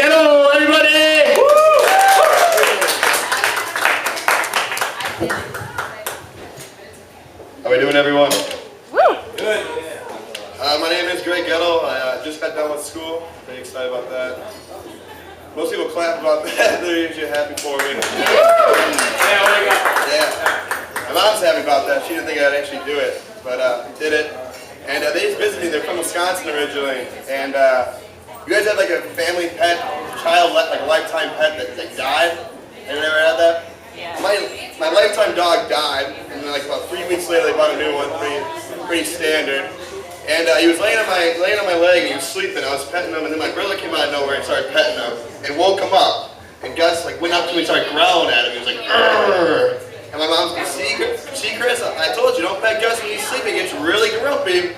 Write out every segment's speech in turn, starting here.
Goettel, everybody! Woo! How we doing, everyone? Woo! Good. My name is Goettel. I just got done with school. Pretty excited about that. Most people clap about that. They're usually happy for me. Yeah. My mom's happy about that. She didn't think I'd actually do it, but I did it. And they just visited me. They're from Wisconsin originally. And you guys have like a family pet, child, like a lifetime pet that died? Anyone ever had that? Yeah. My lifetime dog died, and then like about 3 weeks later they bought a new one, pretty standard. And he was laying on my leg and he was sleeping. I was petting him, and then my brother came out of nowhere and started petting him and woke him up. And Gus like went up to me and started growling at him. He was like, "Arr!" And my mom's like, see Chris, I told you, don't pet Gus when he's sleeping. He gets really grumpy.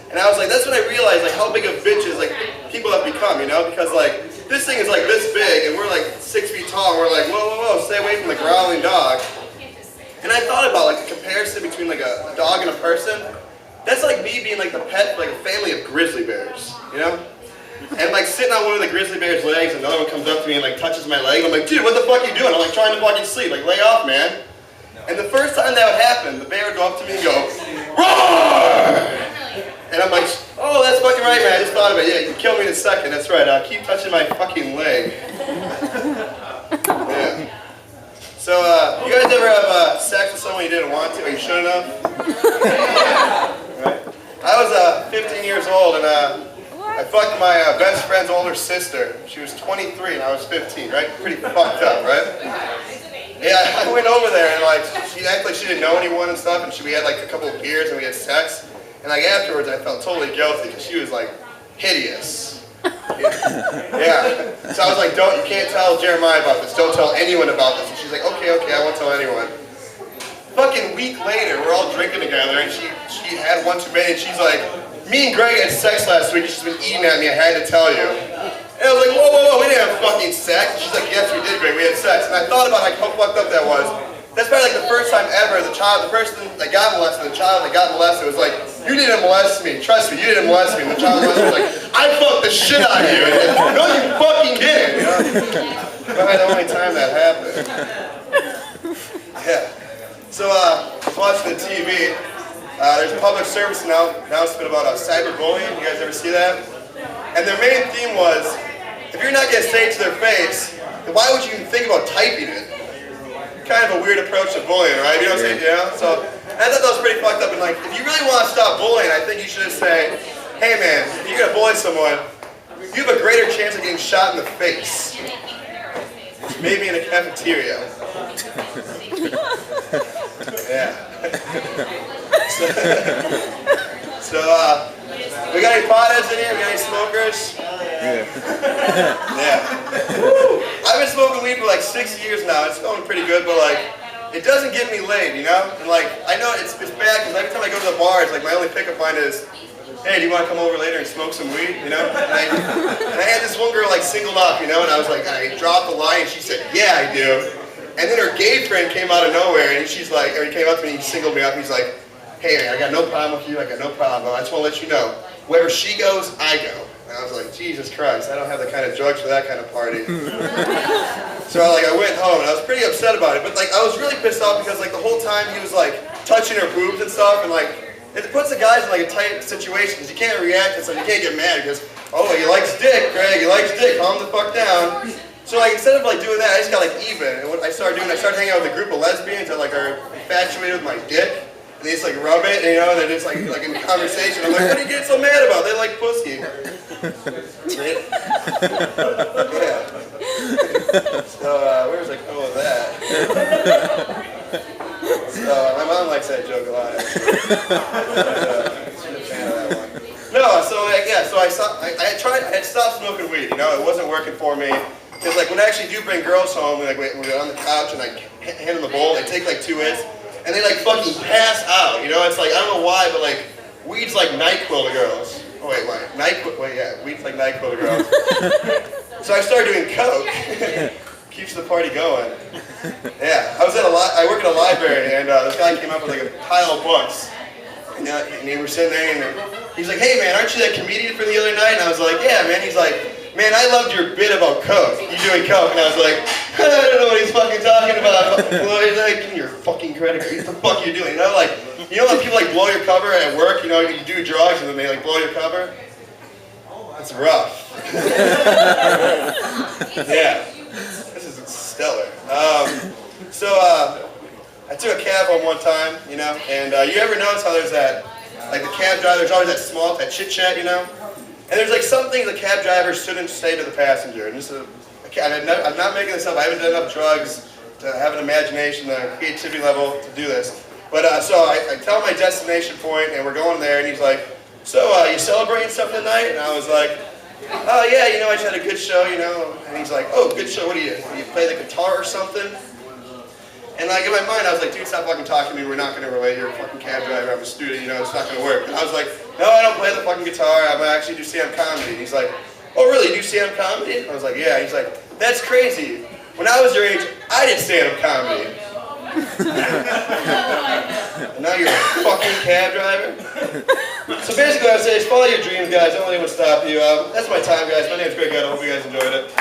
And I was like, that's when I realized like how big of bitches like people have become, you know? Because like this thing is like this big and we're like 6 feet tall. And we're like, whoa, stay away from the growling dog. And I thought about like the comparison between like a dog and a person. That's like me being like the pet for like a family of grizzly bears, you know? And like sitting on one of the grizzly bear's legs and another one comes up to me and like touches my leg. And I'm like, dude, what the fuck are you doing? I'm like trying to fucking sleep, like lay off, man. And the first time that would happen, the bear would go up to me and go, roar! And I'm like, oh, that's fucking right, man. I just thought of it. Yeah, you can kill me in a second. That's right. Keep touching my fucking leg. Yeah. So, you guys ever have sex with someone you didn't want to or you shouldn't have? Right. I was 15 years old and I fucked my best friend's older sister. She was 23 and I was 15, right? Pretty fucked up, right? Yeah, I went over there and like she acted like she didn't know anyone and stuff, and we had like a couple of beers and we had sex. And like afterwards, I felt totally guilty because she was like hideous. Yeah. So I was like, you can't tell Jeremiah about this. Don't tell anyone about this. And she's like, okay, I won't tell anyone. Fucking week later, we're all drinking together, and she had one too many, and she's like, me and Greg had sex last week. She's been eating at me. I had to tell you. And I was like, whoa, we didn't have fucking sex. She's like, yes, we did, Greg. We had sex. And I thought about like how fucked up that was. That's probably like the first time ever the person that got molested, the child that got molested was like, you didn't molest me. Trust me, you didn't molest me. And the child molested was like, I fucked the shit out of you. And, no, you fucking didn't. You know? Probably the only time that happened. Yeah. So I was watching the TV. There's a public service announcement about cyberbullying. You guys ever see that? And their main theme was, if you're not getting say it to their face, then why would you even think about typing it? Kind of a weird approach to bullying, right? You know what I'm saying? Yeah. So I thought that was pretty fucked up. And like, if you really want to stop bullying, I think you should just say, hey man, if you're gonna bully someone, you have a greater chance of getting shot in the face. Maybe in a cafeteria. Yeah. So we got any potheads in here? We got any smokers? Yeah. I've been smoking weed for like 6 years now. It's going pretty good, but like, it doesn't get me laid, you know? And like, I know it's bad because every time I go to the bar, it's like my only pickup line is, hey, do you want to come over later and smoke some weed, you know? And I had this one girl like singled up, you know, and I was like, I dropped the line and she said, yeah, I do. And then her gay friend came out of nowhere and she's like, or he came up to me and he singled me up and he's like, hey man, I got no problem with you, I got no problem, but I just want to let you know, wherever she goes, I go. And I was like, Jesus Christ, I don't have the kind of drugs for that kind of party. So like I went home and I was pretty upset about it, but like I was really pissed off because like the whole time he was like touching her boobs and stuff, and like it puts the guys in like a tight situation because you can't react and stuff, you can't get mad because, oh, he likes dick, Greg, he likes dick, calm the fuck down. So like instead of like doing that, I just got like even, and what I started doing, I started hanging out with a group of lesbians that like are infatuated with my dick. And they just like rub it, and, you know, and they're just like in conversation. I'm like, what are you getting so mad about? They like pussy. Yeah. So where was I going with that? So my mom likes that joke a lot. She's a fan of that one. No, so yeah, so I had stopped smoking weed. You know, it wasn't working for me. Because like when I actually do bring girls home, we're on the couch and I hand them the bowl. They take like 2 hits. And they like fucking pass out, you know? It's like, I don't know why, but like, weed's like NyQuil to girls. Oh wait, weed's like NyQuil to girls. So I started doing coke. Keeps the party going. Yeah, I work at a library, and this guy came up with like a pile of books. And we were sitting there, and he's like, hey man, aren't you that comedian from the other night? And I was like, yeah man. He's like, man, I loved your bit about coke. You doing coke, and I was like, I don't know what he's fucking talking about. He's like, give me your fucking credit card. What the fuck are you doing? You know, like, you know when people like blow your cover at work? You know, you do drugs and then they like blow your cover. That's rough. Yeah, this is stellar. I took a cab home one time, you know, and you ever notice how there's that, like the cab driver, there's always that chit chat, you know? And there's like some things the cab driver shouldn't say to the passenger. And I'm not making this up. I haven't done enough drugs to have an imagination, a creativity level to do this. But so I tell my destination point, and we're going there, and he's like, so you celebrating something tonight? And I was like, oh yeah, you know, I just had a good show, you know. And he's like, oh, good show. What do you play the guitar or something? And like in my mind, I was like, dude, stop fucking talking to me. We're not going to relate. You're a fucking cab driver. I'm a student. You know, it's not going to work. And I was like, no, I don't play the fucking guitar. I actually do stand-up comedy. And he's like, oh, really? You do stand-up comedy? I was like, yeah. He's like, that's crazy. When I was your age, I did stand-up comedy. And now you're a fucking cab driver? So basically, what I would say is follow your dreams, guys. Don't let anyone stop you. That's my time, guys. My name's Goettel. I hope you guys enjoyed it.